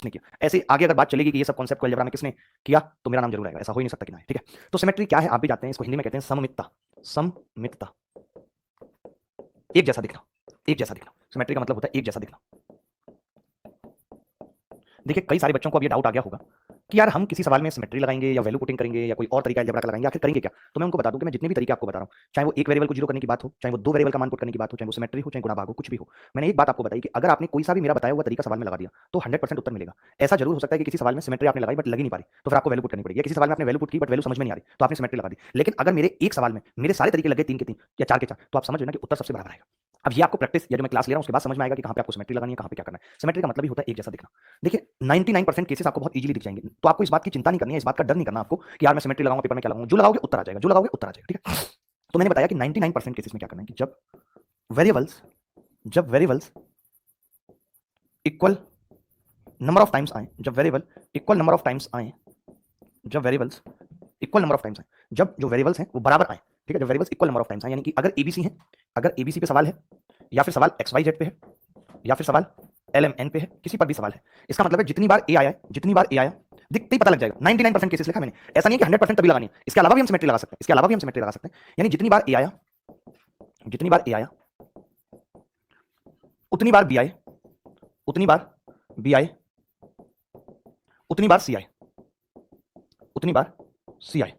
उसने किया। ऐसे आगे अगर बात चलेगी कि ये सब कॉन्सेप्ट को अलजेब्रा में किसने किया तो मेरा नाम जरूर आएगा, ऐसा हो ही नहीं सकता कि ना है, ठीक है। तो सिमेट्री क्या है आप भी जानते हैं, इसको हिंदी में कहते हैं सममितता। सममितता, एक जैसा दिखना, एक जैसा दिखना। सिमेट्री का मतलब होता है एक जैसा दिखना। देखिए कई सारे बच्चों को अब ये डाउट आ गया होगा कि यार हम किसी सवाल में सिमेट्री लगाएंगे या वैल्यू पुटिंग करेंगे या कोई और तरीका अलजेब्रा का लगाएंगे, आखिर करेंगे क्या। तो मैं उनको बता दूं कि मैं जितने भी तरीके आपको बता रहा हूं, चाहे वो एक वेरिएबल को जीरो करने की बात हो, चाहे वो दो वेरिएबल का मान पुट करने की बात हो, चाहे वो सिमेट्री हो, चाहे गुणा भाग हो, कुछ भी हो, मैंने एक बात आपको बताई कि अगर आपने कोई सा भी मेरा बताया हुआ तरीका सवाल में लगा दिया तो 100% उत्तर मिलेगा। ऐसा जरूर हो सकता है कि किसी सवाल में सिमेट्री आपने लगाई बट लगी नहीं पा रही, तो फिर आपको वैल्यू पुट करनी पड़ेगी, या किसी सवाल में आपने वैल्यू पुट की बट वैल्यू समझ में नहीं आ रही तो आपने सिमेट्री लगा दी। लेकिन अगर मेरे एक सवाल में मेरे सारे तरीके लगे 3 के 3 या 4 के 4, तो आप समझ लेना कि उत्तर सबसे बराबर आएगा। अब ये आपको प्रैक्टिस या जो मैं क्लास ले रहा हूं उसके बाद समझ में आएगा कि कहां पे आपको सिमेट्री लगानी है, कहां पे क्या करना है। सिमेट्री का मतलब ही होता है एक जैसा दिखना। देखिए 99% केसेस आपको बहुत इजीली दिख जाएंगे, तो आपको इस बात की चिंता नहीं करनी है, इस बात का डर नहीं करना आपको कि यार मैं सिमेट्री लगाऊंगा पेपर में क्या लगाऊंगा, जो लगाओगे उत्तर आ जाएगा, जो लगाओगे उत्तर आ जाएगा, ठीक है। तो मैंने बताया कि 99% केसेस में क्या करना है कि जब variables equal number of times आए, जब variable equal number of times आए, जब variables equal number of times आए, जब जो वेरिएबल्स हैं वो बराबर आए, ठीक है, जब variables equal number of times आए, यानी कि अगर एबीसी है, अगर एबीसी पे सवाल है या फिर सवाल एक्स वाई जेड पे है या फिर सवाल एल एम एन पे है, किसी पर भी सवाल है, इसका मतलब है जितनी बार ए आया, जितनी बार ए आया दिखते ही पता लग जाएगा। 99% केसेस लिखा मैंने, ऐसा नहीं है कि 100% तभी लगानी है, इसके अलावा भी हम सिमेट्री लगा सकते हैं, इसके अलावा भी हम सिमेट्री लगा सकते हैं। यानी जितनी बार ए आया, जितनी बार ए आया उतनी बार बी आए, उतनी बार बी आए, उतनी बार सी आए, उतनी बार सी आए।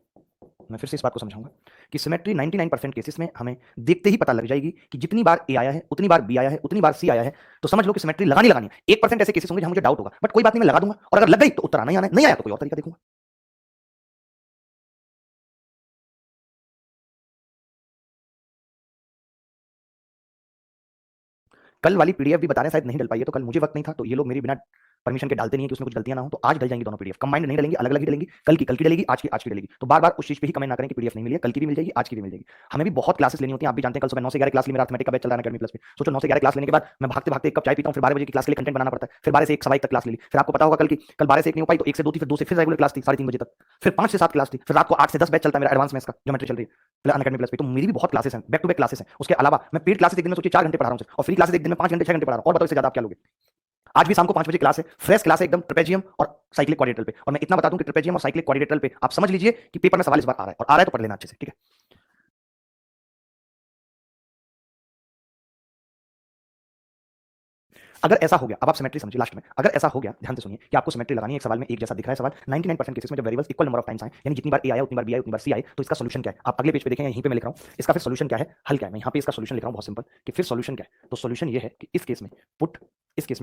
मैं फिर से इस बात को समझाऊंगा कि सिमेट्री 99% केसेस में हमें देखते ही पता लग जाएगी कि जितनी बार ए आया है, उतनी बार बी आया है, उतनी बार सी आया है, तो समझ लो कि सिमेट्री लगानी लगानी है। 1% ऐसे केसेस होंगे जहां मुझे डाउट होगा, बट कोई बात नहीं, मैं लगा दूंगा, और अगर लग गई तो उत्तर आना ही आना है, नहीं आया तो कोई और तरीका देखूंगा। कल वाली पीडीएफ भी बता रहे हैं शायद नहीं डल पाई है, तो कल मुझे वक्त नहीं था, तो ये लोग मेरी बिना परमिशन के डालते नहीं है कि उसमें कुछ गलतियां ना हो, तो आज डल जाएंगी दोनों पीडीएफ, कंबाइंड नहीं डलेंगी, अलग अलग ही डलेंगी, कल की डलेगी, आज की डलेगी। तो बार बार उस चीज पे ही कमेंट ना करें कि पीडीएफ नहीं मिली है, कल की भी मिल जाएगी, आज की भी मिल जाएगी। हमें भी बहुत क्लासेस लेनी होती है, आप भी जानते हैं, कल सुबह 9 से 11 क्लास ली, मेरा अर्थमेटिक का बैच चल रहा है अकेडमी प्लस पे। सोचो 9 से 11 क्लास लेने के बाद मैं भागते भागते एक कप चाय पीता हूं, फिर 12 बजे की क्लास के लिए कंटेंट बनाना पड़ता है, फिर 12 से 1 सवा 1 तक क्लास ले ली, फिर आपको पता होगा कल 12 से 1 नहीं हो पाई तो 1 से 2 थी, फिर 2 से फिर रेगुलर क्लास थी 3:30 बजे तक, फिर 5 से 7 क्लास थी, फिर रात को 8 से 10 बैच चलता है मेरा एडवांस मैथ्स का, ज्योमेट्री चल रही है अनअकैडमी प्लस पे। तो मेरी भी बहुत क्लासेस हैं, बैक टू बैक क्लासेस हैं। उसके अलावा मैं पेड क्लासेस एक दिन में सोचिए 4 घंटे पढ़ा रहा हूं, और फ्री क्लासेस एक दिन में 5 घंटे 6 घंटे पढ़ा रहा हूं, और बताओ इससे ज्यादा आप क्या लोगे। आज भी शाम को 5 बजे क्लास है, फ्रेश क्लास है एकदम, ट्रेपेजियम और साइक्लिक क्वाड्रिलेटरल पे। और मैं इतना बता दूं कि ट्रेपेजियम और साइक्लिक क्वाड्रिलेटरल पे आप समझ लीजिए कि पेपर में सवाल इस बार आ रहा है, और आ रहा है तो पढ़ लेना अच्छे से, ठीक है। अगर ऐसा हो गया, अब आप सिमेट्री समझिए लास्ट में, अगर ऐसा हो गया ध्यान से सुनिए कि आपको सिमेट्री लगानी है, एक सवाल में एक जैसा दिख रहा है सवाल 99% केसेस में, जब variables equal number of times आए, यानी जितनी बार ए आया उतनी बार बी आया उतनी बार सी आए, तो इसका सॉल्यूशन क्या है आप अगले पेज पे देखें, यहीं पे मैं लिख रहा हूं इसका फिर सॉल्यूशन क्या है, हल क्या है। मैं यहां पे इसका सॉल्यूशन लिख रहा हूं बहुत सिंपल कि फिर सॉल्यूशन क्या है। तो सॉल्यूशन ये है कि इस केस में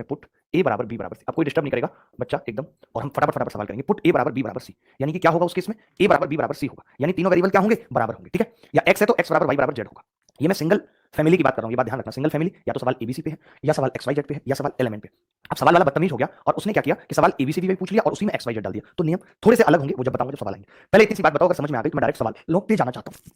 पुट ए बराबर बी बराबर सी, अब कोई डिस्टर्ब नहीं करेगा बच्चा एकदम, और हम फटाफट फटाफट सवाल करेंगे। पुट ए बराबर बी बराबर सी, यानी कि क्या होगा उस केस में, ए बराबर बी बराबर सी होगा, यानी तीनों वेरिएबल क्या होंगे, बराबर होंगे, ठीक है। या एक्स है तो एक्स बराबर वाई बराबर जेड होगा। ये मैं सिंगल फैमिली की बात कर रहा हूं, ये बात ध्यान रखना, सिंगल फैमिली या तो सवाल एबीसी पे है, या सवाल एक्स वाई जेड पे है, या सवाल एलिमेंट पे। अब सवाल वाला बदतमीज हो गया और उसने क्या किया कि सवाल एबीसी भी पूछ लिया और उसी में एक्स वाई जेड डाल दिया। तो नियम थोड़े से अलग होंगे, वो जब बताऊंगा जब सवाल आएंगे। पहले इतनी सी बात बताओ, अगर समझ में आ गई तो मैं डायरेक्ट सवाल लोग पे जाना चाहता हूं।